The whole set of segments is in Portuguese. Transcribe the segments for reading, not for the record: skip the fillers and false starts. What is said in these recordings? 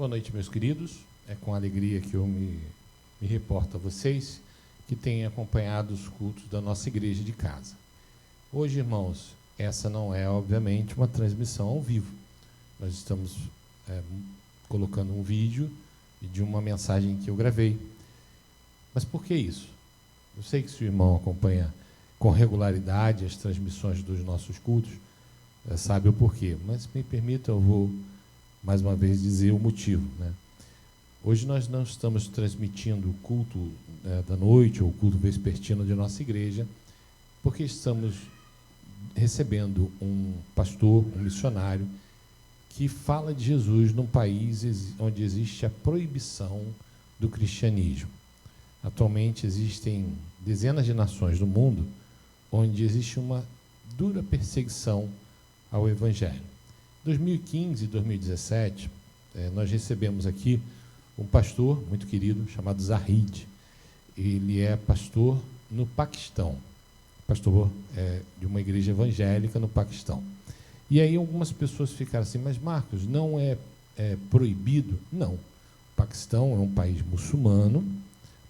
Boa noite, meus queridos. É com alegria que eu me reporto a vocês que têm acompanhado os cultos da nossa igreja de casa. Hoje, irmãos, essa não é, obviamente, uma transmissão ao vivo. Nós estamos colocando um vídeo de uma mensagem que eu gravei. Mas por que isso? Eu sei que se o irmão acompanha com regularidade as transmissões dos nossos cultos, sabe o porquê. Mas me permita, eu vou mais uma vez dizer o motivo, né? Hoje nós não estamos transmitindo o culto da noite ou o culto vespertino de nossa igreja, porque estamos recebendo um pastor, um missionário, que fala de Jesus num país onde existe a proibição do cristianismo. Atualmente existem dezenas de nações no mundo onde existe uma dura perseguição ao evangelho. Em 2015 e 2017, nós recebemos aqui um pastor muito querido chamado Zahid. Ele é pastor no Paquistão, pastor de uma igreja evangélica no Paquistão. E aí algumas pessoas ficaram assim, mas Marcos, não é proibido? Não. O Paquistão é um país muçulmano,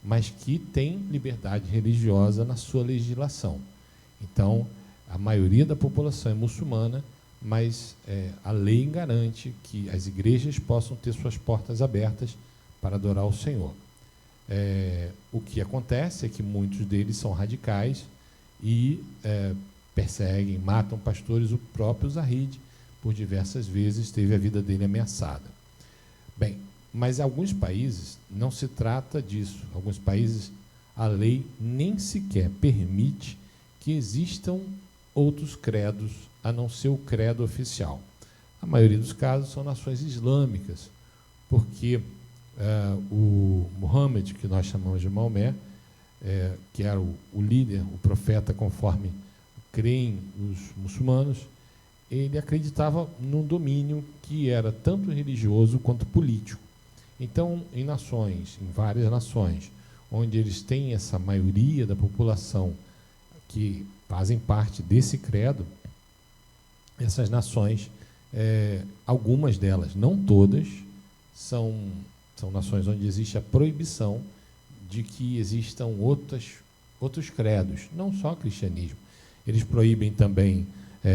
mas que tem liberdade religiosa na sua legislação. Então, a maioria da população é muçulmana, mas a lei garante que as igrejas possam ter suas portas abertas para adorar o Senhor. O que acontece é que muitos deles são radicais e perseguem, matam pastores. O próprio Zahid, por diversas vezes, teve a vida dele ameaçada. Bem, mas em alguns países não se trata disso. Em alguns países a lei nem sequer permite que existam outros credos a não ser o credo oficial. A maioria dos casos são nações islâmicas, porque o Muhammad, que nós chamamos de Maomé, que era o líder, o profeta, conforme creem os muçulmanos, ele acreditava num domínio que era tanto religioso quanto político. Então, em várias nações, onde eles têm essa maioria da população que fazem parte desse credo, essas nações, algumas delas, não todas, são nações onde existe a proibição de que existam outros credos, não só o cristianismo. Eles proíbem também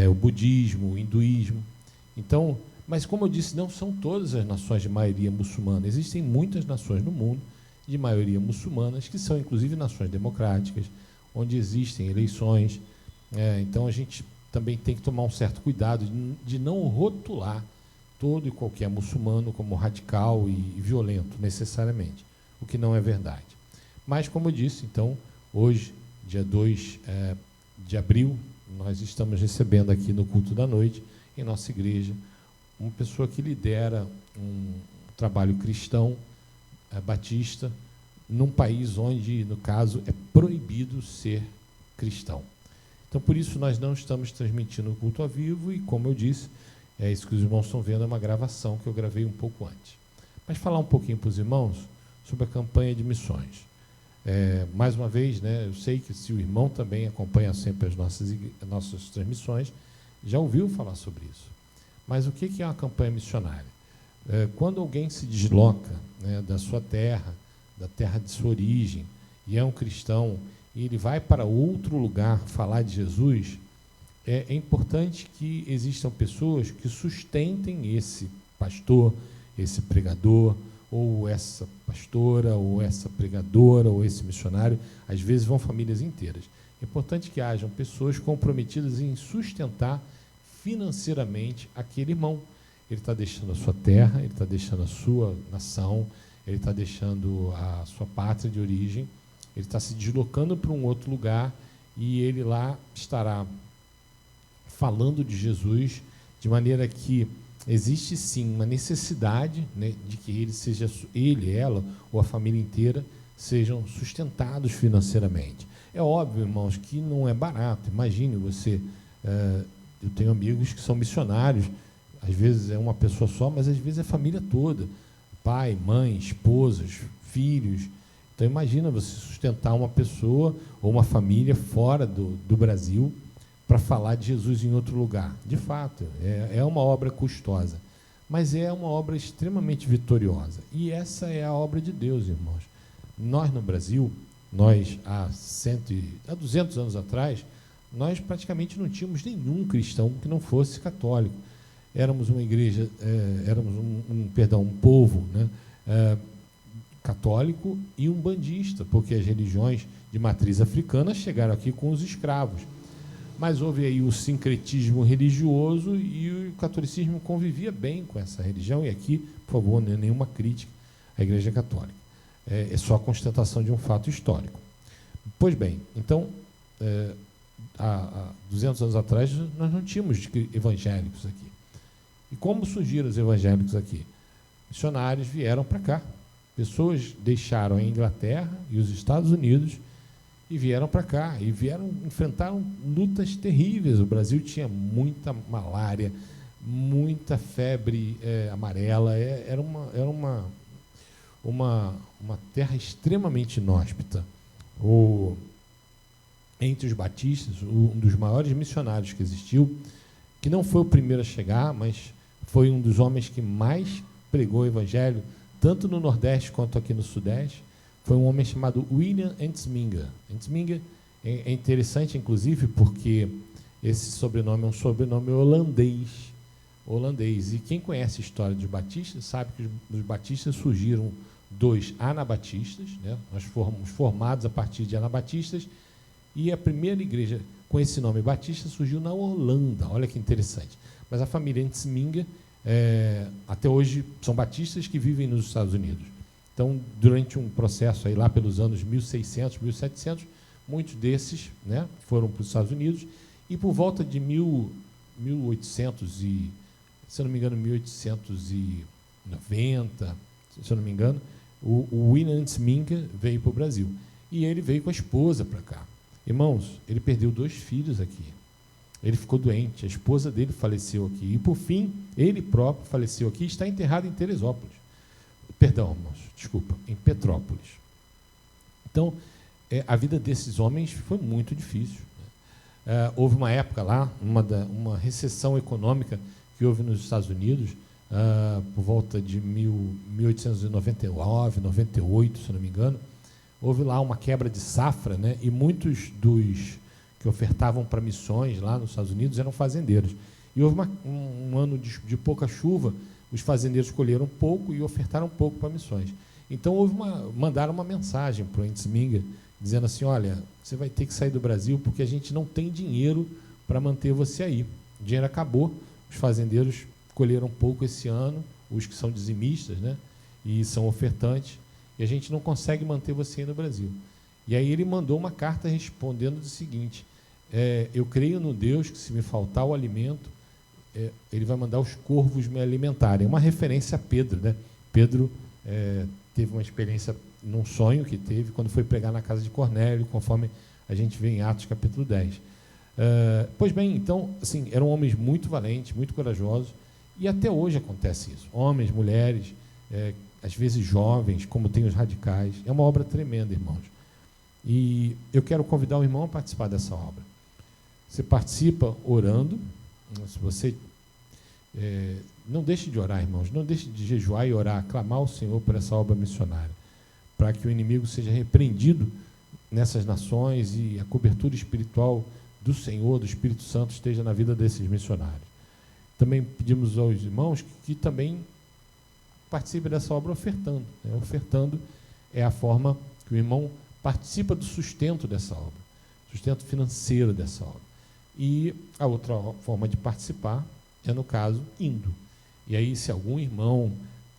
o budismo, o hinduísmo. Então, mas como eu disse, não são todas as nações de maioria muçulmana. Existem muitas nações no mundo de maioria muçulmanas, que são inclusive nações democráticas, onde existem eleições. Então a gente também tem que tomar um certo cuidado de não rotular todo e qualquer muçulmano como radical e violento, necessariamente, o que não é verdade. Mas, como eu disse, então, hoje, dia 2 de abril, nós estamos recebendo aqui no culto da noite, em nossa igreja, uma pessoa que lidera um trabalho cristão, batista, num país onde, no caso, é proibido ser cristão. Então, por isso, nós não estamos transmitindo o culto ao vivo e, como eu disse, isso que os irmãos estão vendo é uma gravação que eu gravei um pouco antes. Mas falar um pouquinho para os irmãos sobre a campanha de missões. Mais uma vez, né, eu sei que se o irmão também acompanha sempre as nossas transmissões, já ouviu falar sobre isso. Mas o que é uma campanha missionária? Quando alguém se desloca, né, da sua terra, da terra de sua origem, e é um cristão, e ele vai para outro lugar falar de Jesus, é importante que existam pessoas que sustentem esse pastor, esse pregador, ou essa pastora, ou essa pregadora, ou esse missionário. Às vezes vão famílias inteiras. É importante que hajam pessoas comprometidas em sustentar financeiramente aquele irmão. Ele está deixando a sua terra, ele está deixando a sua nação, ele está deixando a sua pátria de origem, ele está se deslocando para um outro lugar e ele lá estará falando de Jesus, de maneira que existe sim uma necessidade, né, de que ele, ela ou a família inteira sejam sustentados financeiramente. É óbvio, irmãos, que não é barato. Imagine você, eu tenho amigos que são missionários, às vezes é uma pessoa só, mas às vezes é a família toda, pai, mãe, esposas, filhos. Então imagina você sustentar uma pessoa ou uma família fora do Brasil para falar de Jesus em outro lugar. De fato, é uma obra custosa. mas é uma obra extremamente vitoriosa. E essa é a obra de Deus, irmãos. Nós, no Brasil, há 200 anos atrás, nós praticamente não tínhamos nenhum cristão que não fosse católico. Éramos uma igreja, um povo, né, católico e umbandista, porque as religiões de matriz africana chegaram aqui com os escravos. Mas houve aí o sincretismo religioso e o catolicismo convivia bem com essa religião. E aqui, por favor, não é nenhuma crítica à Igreja Católica. É só a constatação de um fato histórico. Pois bem, então, há 200 anos atrás, nós não tínhamos evangélicos aqui. E como surgiram os evangélicos aqui? Missionários vieram para cá. Pessoas deixaram a Inglaterra e os Estados Unidos e vieram para cá. E enfrentaram lutas terríveis. O Brasil tinha muita malária, muita febre amarela. Era uma terra extremamente inóspita. Entre os batistas, um dos maiores missionários que existiu, que não foi o primeiro a chegar, mas foi um dos homens que mais pregou o evangelho, tanto no Nordeste quanto aqui no Sudeste, foi um homem chamado William Ensminger. Ensminger é interessante, inclusive, porque esse sobrenome é um sobrenome holandês. E quem conhece a história dos batistas sabe que dos batistas surgiram 2 anabatistas, né? Nós fomos formados a partir de anabatistas, e a primeira igreja com esse nome batista surgiu na Holanda. Olha que interessante. Mas a família Ensminger, até hoje, são batistas que vivem nos Estados Unidos. Então, durante um processo aí lá pelos anos 1600, 1700, muitos desses, né, foram para os Estados Unidos, e por volta de 1800 e, se eu não me engano, 1890, se eu não me engano, o William Ensminger veio para o Brasil. E ele veio com a esposa para cá. Irmãos, ele perdeu 2 filhos aqui. Ele ficou doente, a esposa dele faleceu aqui. E, por fim, ele próprio faleceu aqui e está enterrado em Teresópolis. Perdão, irmãos, desculpa, em Petrópolis. Então, a vida desses homens foi muito difícil. Houve uma época lá, uma recessão econômica que houve nos Estados Unidos, por volta de 1899, 98, se não me engano. Houve lá uma quebra de safra, né? E muitos dos que ofertavam para missões lá nos Estados Unidos eram fazendeiros. E houve um ano de pouca chuva, os fazendeiros colheram pouco e ofertaram pouco para missões. Então mandaram uma mensagem para o Ensminger, dizendo assim: olha, você vai ter que sair do Brasil porque a gente não tem dinheiro para manter você aí. O dinheiro acabou, os fazendeiros colheram pouco esse ano, os que são dizimistas, né? E são ofertantes, e a gente não consegue manter você aí no Brasil. E aí ele mandou uma carta respondendo o seguinte: eu creio no Deus que, se me faltar o alimento, ele vai mandar os corvos me alimentarem. Uma referência a Pedro, né? Pedro teve uma experiência num sonho que teve quando foi pregar na casa de Cornélio, conforme a gente vê em Atos capítulo 10. Pois bem, então, assim, eram homens muito valentes, muito corajosos, e até hoje acontece isso. Homens, mulheres, às vezes jovens, como tem os radicais. É uma obra tremenda, irmãos. E eu quero convidar o irmão a participar dessa obra. Você participa orando. Se você não deixe de orar, irmãos, não deixe de jejuar e orar, clamar ao Senhor por essa obra missionária, para que o inimigo seja repreendido nessas nações e a cobertura espiritual do Senhor, do Espírito Santo, esteja na vida desses missionários. Também pedimos aos irmãos que também participem dessa obra ofertando. Ofertando é a forma que o irmão participa do sustento dessa obra, sustento financeiro dessa obra. E a outra forma de participar é, no caso, indo. E aí, se algum irmão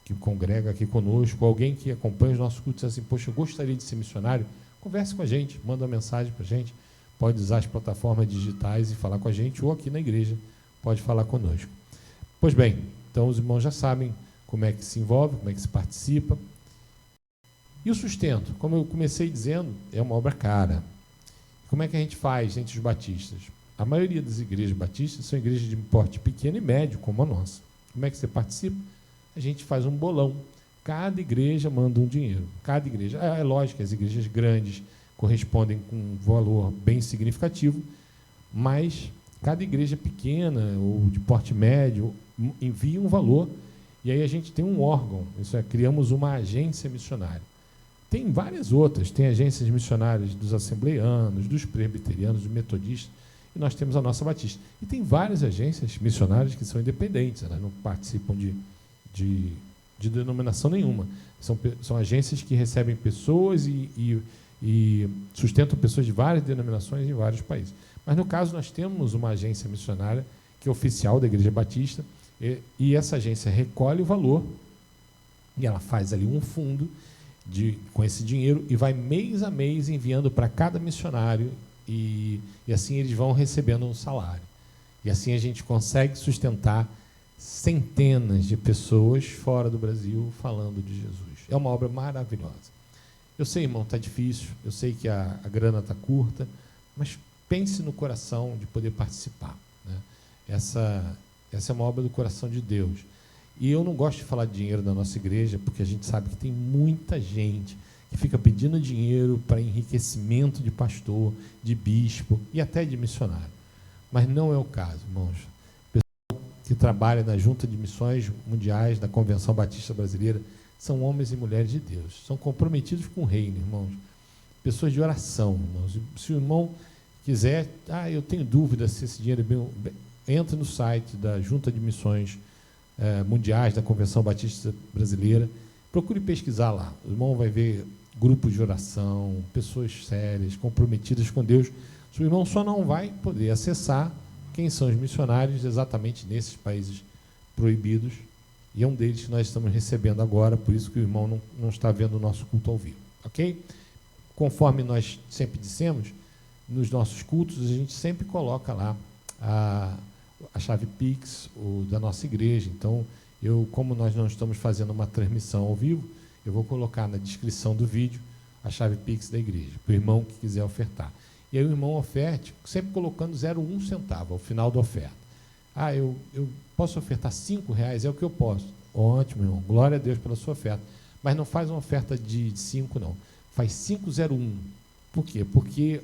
que congrega aqui conosco, alguém que acompanha os nossos cultos, assim: poxa, eu gostaria de ser missionário, converse com a gente, manda uma mensagem para a gente, pode usar as plataformas digitais e falar com a gente, ou aqui na igreja pode falar conosco. Pois bem, então os irmãos já sabem como é que se envolve, como é que se participa. E o sustento, como eu comecei dizendo, é uma obra cara. Como é que a gente faz entre os batistas? A maioria das igrejas batistas são igrejas de porte pequeno e médio, como a nossa. Como é que você participa? A gente faz um bolão. Cada igreja manda um dinheiro. Cada igreja. É lógico que as igrejas grandes correspondem com um valor bem significativo, mas cada igreja pequena ou de porte médio envia um valor E aí a gente tem um órgão, isso é, criamos uma agência missionária. Tem várias outras, tem agências missionárias dos assembleianos, dos presbiterianos, dos metodistas, e nós temos a nossa Batista. E tem várias agências missionárias que são independentes, elas não participam de denominação nenhuma. São agências que recebem pessoas e sustentam pessoas de várias denominações em vários países. Mas, no caso, nós temos uma agência missionária que é oficial da Igreja Batista, e essa agência recolhe o valor, e ela faz ali um fundo com esse dinheiro e vai mês a mês enviando para cada missionário, e assim eles vão recebendo um salário. E assim a gente consegue sustentar centenas de pessoas fora do Brasil falando de Jesus. É uma obra maravilhosa. Eu sei, irmão, está difícil, eu sei que a grana está curta, mas pense no coração de poder participar, né? Essa é uma obra do coração de Deus. E eu não gosto de falar de dinheiro da nossa igreja, porque a gente sabe que tem muita gente que fica pedindo dinheiro para enriquecimento de pastor, de bispo e até de missionário. Mas não é o caso, irmãos. O pessoal que trabalha na Junta de Missões Mundiais, da Convenção Batista Brasileira, são homens e mulheres de Deus, são comprometidos com o reino, irmãos. Pessoas de oração, irmãos. Se o irmão quiser, eu tenho dúvida se esse dinheiro é bem, entre no site da Junta de Missões Mundiais, da Convenção Batista Brasileira, procure pesquisar lá. O irmão vai ver grupos de oração, pessoas sérias, comprometidas com Deus. O irmão só não vai poder acessar quem são os missionários exatamente nesses países proibidos, e é um deles que nós estamos recebendo agora, por isso que o irmão não está vendo o nosso culto ao vivo, ok? Conforme nós sempre dissemos, nos nossos cultos, a gente sempre coloca lá a chave Pix da nossa igreja. Então, como nós não estamos fazendo uma transmissão ao vivo, eu vou colocar na descrição do vídeo a chave Pix da igreja, para o irmão que quiser ofertar. E aí o irmão oferte, sempre colocando 0,1 centavo ao final da oferta. Eu posso ofertar R$5, é o que eu posso. Ótimo, irmão, glória a Deus pela sua oferta. Mas não faz uma oferta de 5, não. Faz 5,01. Por quê? Porque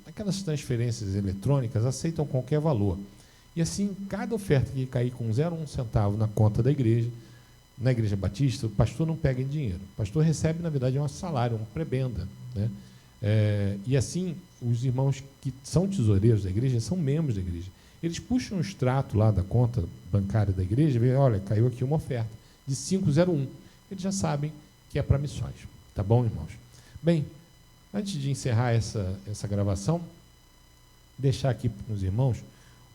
aquelas transferências eletrônicas aceitam qualquer valor. E assim, cada oferta que cair com 0,1 centavo na conta da igreja, na Igreja Batista, o pastor não pega em dinheiro. O pastor recebe, na verdade, um salário, uma prebenda, né? E assim, os irmãos que são tesoureiros da igreja, são membros da igreja. Eles puxam o extrato lá da conta bancária da igreja e veem, olha, caiu aqui uma oferta de 5,01. Eles já sabem que é para missões. Tá bom, irmãos? Bem, antes de encerrar essa gravação, deixar aqui para os irmãos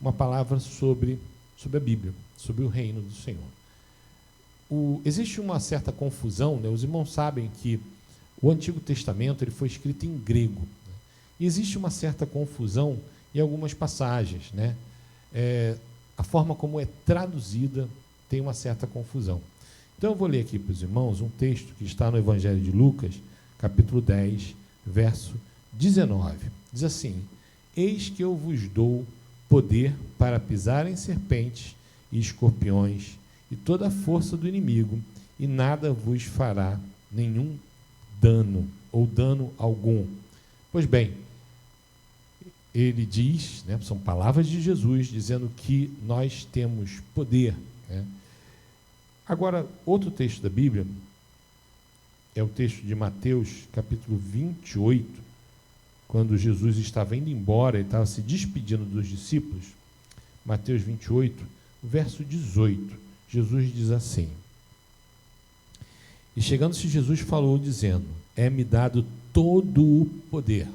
uma palavra sobre a Bíblia, sobre o reino do Senhor. Existe uma certa confusão, né? Os irmãos sabem que o Antigo Testamento ele foi escrito em grego, né? E existe uma certa confusão em algumas passagens, né? A forma como é traduzida tem uma certa confusão. Então eu vou ler aqui para os irmãos um texto que está no Evangelho de Lucas, capítulo 10, verso 19. Diz assim: eis que eu vos dou poder para pisar em serpentes e escorpiões e toda a força do inimigo, e nada vos fará nenhum dano, ou dano algum. Pois bem, ele diz, né, são palavras de Jesus, dizendo que nós temos poder, né? Agora, outro texto da Bíblia é o texto de Mateus, capítulo 28, quando Jesus estava indo embora, ele estava se despedindo dos discípulos. Mateus 28, verso 18, Jesus diz assim: e chegando-se Jesus falou, dizendo: é-me dado todo o poder.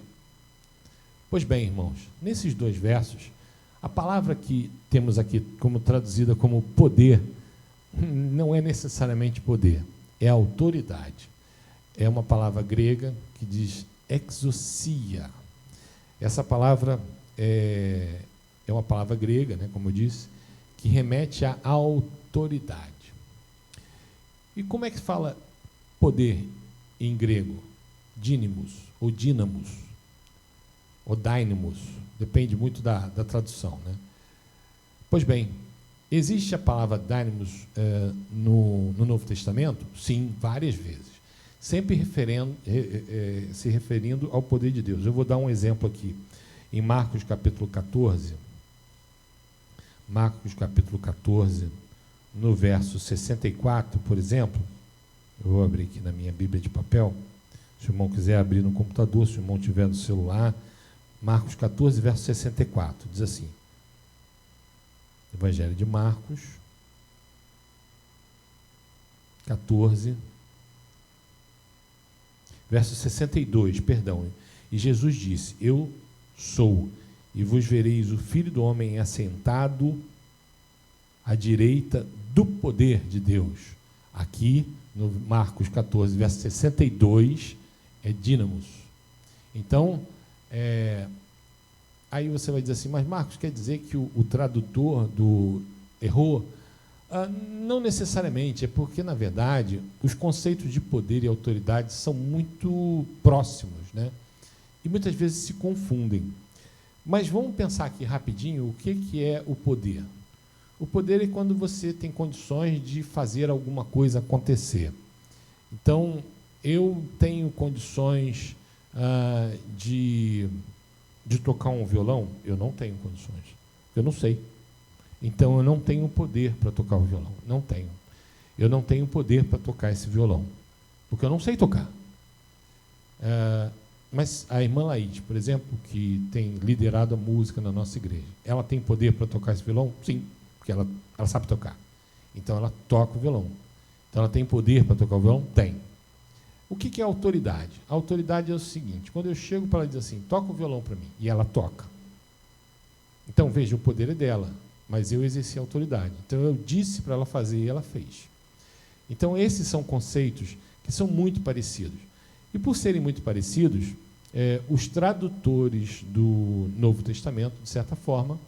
Pois bem, irmãos, nesses dois versos, a palavra que temos aqui como traduzida como poder, não é necessariamente poder, é autoridade. É uma palavra grega que diz exousia. Essa palavra é uma palavra grega, né, como eu disse, que remete à autoridade. E como é que fala poder em grego? Dínamos, ou dínamos, ou dynamos, depende muito da tradução, né? Pois bem, existe a palavra dynamos no Novo Testamento? Sim, várias vezes, sempre se referindo ao poder de Deus. Eu vou dar um exemplo aqui, em Marcos capítulo 14, no verso 64, por exemplo, eu vou abrir aqui na minha Bíblia de papel, se o irmão quiser abrir no computador, se o irmão tiver no celular, Marcos 14, verso 64, diz assim, Evangelho de Marcos, 14, verso 62, perdão, e Jesus disse, eu sou, e vos vereis o Filho do Homem assentado à direita do poder de Deus. Aqui, no Marcos 14, verso 62, é dínamos. Então, aí você vai dizer assim, mas Marcos, quer dizer que o tradutor errou? Não necessariamente, é porque, na verdade, os conceitos de poder e autoridade são muito próximos, né? E muitas vezes se confundem. Mas vamos pensar aqui rapidinho o que é o poder. O poder é quando você tem condições de fazer alguma coisa acontecer. Então, eu tenho condições de tocar um violão? Eu não tenho condições. Eu não sei. Então, eu não tenho poder para tocar o violão. Não tenho. Eu não tenho poder para tocar esse violão, porque eu não sei tocar. Mas a irmã Laide, por exemplo, que tem liderado a música na nossa igreja, ela tem poder para tocar esse violão? Sim, porque ela sabe tocar. Então, ela toca o violão. Então, ela tem poder para tocar o violão? Tem. O que é autoridade? A autoridade é o seguinte, quando eu chego para ela e diz assim, toca o violão para mim, e ela toca. Então, veja, o poder é dela, mas eu exerci a autoridade. Então, eu disse para ela fazer e ela fez. Então, esses são conceitos que são muito parecidos. E, por serem muito parecidos, os tradutores do Novo Testamento, de certa forma,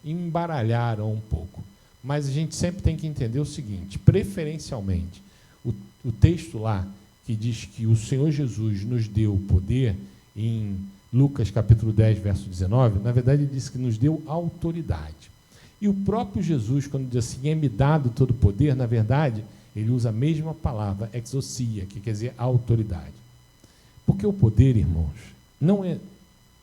embaralharam um pouco. Mas a gente sempre tem que entender o seguinte, preferencialmente, o texto lá, que diz que o Senhor Jesus nos deu poder, em Lucas capítulo 10, verso 19, na verdade ele diz que nos deu autoridade. E o próprio Jesus, quando diz assim, é-me dado todo o poder, na verdade, ele usa a mesma palavra, exousia, que quer dizer autoridade. Porque o poder, irmãos, não é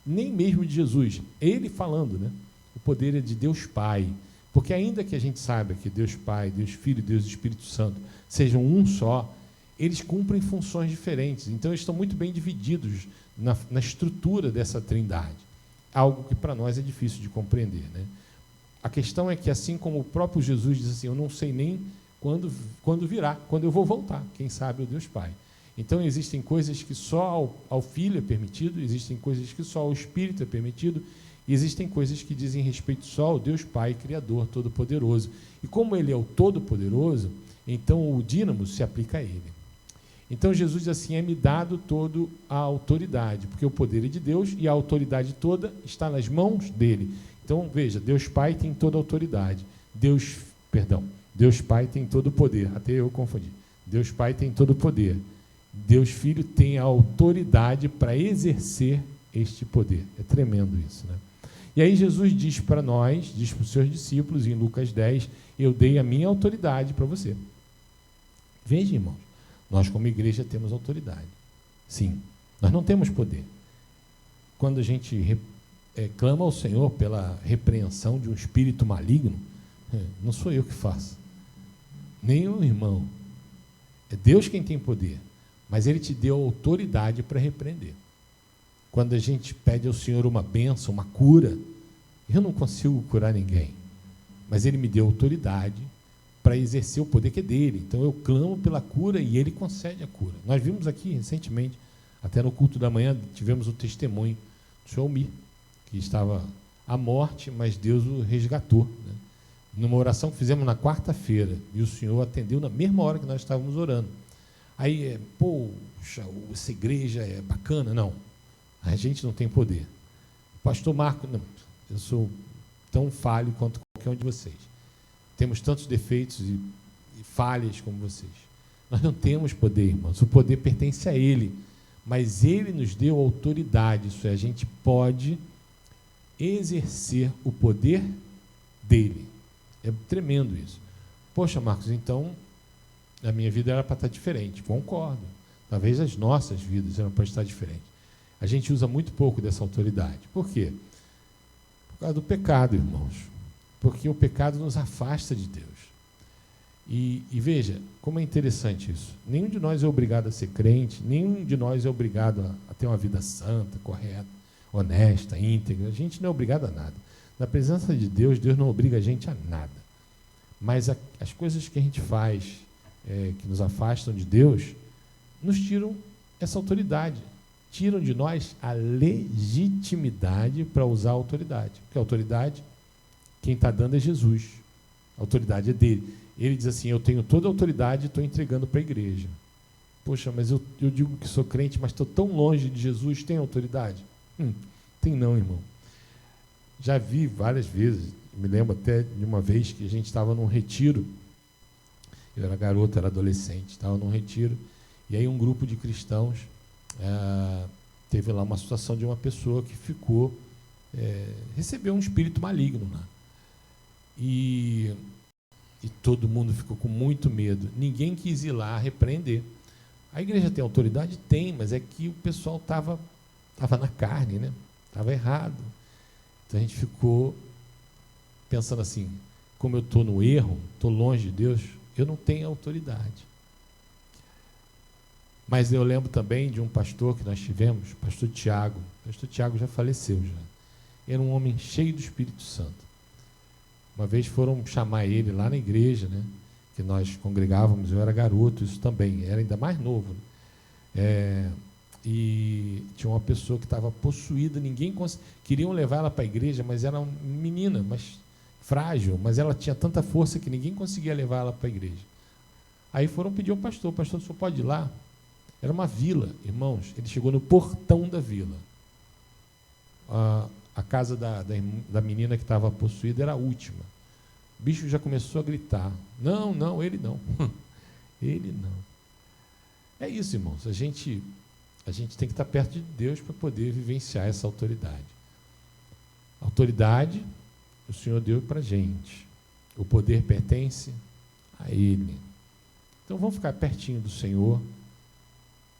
nem mesmo de Jesus, ele falando, né? O poder é de Deus Pai, porque ainda que a gente saiba que Deus Pai, Deus Filho e Deus Espírito Santo sejam um só, eles cumprem funções diferentes, então eles estão muito bem divididos na estrutura dessa trindade, algo que para nós é difícil de compreender, né? A questão é que, assim como o próprio Jesus diz assim, eu não sei nem quando virá, quando eu vou voltar, quem sabe o Deus Pai. Então, existem coisas que só ao Filho é permitido, existem coisas que só ao Espírito é permitido, e existem coisas que dizem respeito só ao Deus Pai, Criador, Todo-Poderoso. E como Ele é o Todo-Poderoso, então o dínamo se aplica a Ele. Então, Jesus diz assim, é-me dado toda a autoridade, porque o poder é de Deus e a autoridade toda está nas mãos dEle. Então, veja, Deus Pai tem toda a autoridade. Deus Pai tem todo o poder. Até eu confundi. Deus Pai tem todo o poder. Deus Filho tem a autoridade para exercer este poder. É tremendo isso, né? E aí Jesus diz para nós, diz para os seus discípulos, em Lucas 10, eu dei a minha autoridade para você. Veja, irmãos, nós como igreja temos autoridade. Sim, nós não temos poder. Quando a gente clama ao Senhor pela repreensão de um espírito maligno, não sou eu que faço, nem o irmão. É Deus quem tem poder, mas Ele te deu autoridade para repreender. Quando a gente pede ao Senhor uma bênção, uma cura, eu não consigo curar ninguém, mas Ele me deu autoridade para exercer o poder que é dele. Então eu clamo pela cura e Ele concede a cura. Nós vimos aqui recentemente, até no culto da manhã, tivemos o testemunho do senhor Almir, que estava à morte, mas Deus o resgatou, né? Numa oração que fizemos na quarta-feira, e o Senhor atendeu na mesma hora que nós estávamos orando. Aí, poxa, essa igreja é bacana. Não, a gente não tem poder. Pastor Marco, não, eu sou tão falho quanto qualquer um de vocês. Temos tantos defeitos e falhas como vocês. Nós não temos poder, irmãos. O poder pertence a Ele, mas Ele nos deu autoridade. Isso é, a gente pode exercer o poder dEle. É tremendo isso. Poxa, Marcos, então a minha vida era para estar diferente. Concordo. Talvez as nossas vidas eram para estar diferentes. A gente usa muito pouco dessa autoridade. Por quê? Por causa do pecado, irmãos. Porque o pecado nos afasta de Deus. E veja, como é interessante isso. Nenhum de nós é obrigado a ser crente, nenhum de nós é obrigado a ter uma vida santa, correta, honesta, íntegra. A gente não é obrigado a nada. Na presença de Deus, Deus não obriga a gente a nada. Mas as coisas que a gente faz, que nos afastam de Deus, nos tiram essa autoridade. Tiram de nós a legitimidade para usar a autoridade. Porque a autoridade, quem está dando é Jesus. A autoridade é dele. Ele diz assim, eu tenho toda a autoridade e estou entregando para a igreja. Poxa, mas eu digo que sou crente, mas estou tão longe de Jesus, tem autoridade? Tem não, irmão. Já vi várias vezes, me lembro até de uma vez que a gente estava num retiro, eu era garoto, era adolescente, estava num retiro, e aí um grupo de cristãos teve lá uma situação de uma pessoa que recebeu um espírito maligno lá. E todo mundo ficou com muito medo. Ninguém quis ir lá repreender. A igreja tem autoridade? Tem, mas é que o pessoal estava na carne, né? Estava errado. Então a gente ficou pensando assim, como eu estou no erro, estou longe de Deus, eu não tenho autoridade. Mas eu lembro também de um pastor que nós tivemos, o pastor Tiago. O pastor Tiago já faleceu já. Era um homem cheio do Espírito Santo. Uma vez foram chamar ele lá na igreja, né, que nós congregávamos, eu era garoto, isso também, era ainda mais novo. E tinha uma pessoa que estava possuída, queriam levar ela para a igreja, mas era uma menina, mas frágil, mas ela tinha tanta força que ninguém conseguia levar ela para a igreja. Aí foram pedir ao pastor, o senhor pode ir lá? Era uma vila, irmãos, ele chegou no portão da vila. A casa da menina que estava possuída era a última. O bicho já começou a gritar. Não, ele não. Ele não. É isso, irmãos. A gente tem que estar perto de Deus para poder vivenciar essa autoridade. A autoridade o Senhor deu para a gente. O poder pertence a Ele. Então vamos ficar pertinho do Senhor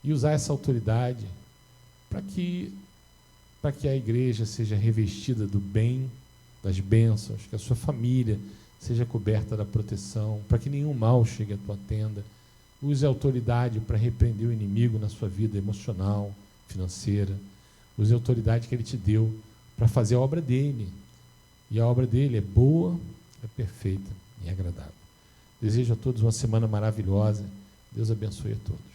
e usar essa autoridade para que a igreja seja revestida do bem, das bênçãos, que a sua família seja coberta da proteção, para que nenhum mal chegue à tua tenda. Use a autoridade para repreender o inimigo na sua vida emocional, financeira. Use a autoridade que Ele te deu para fazer a obra dEle. E a obra dEle é boa, é perfeita e agradável. Desejo a todos uma semana maravilhosa. Deus abençoe a todos.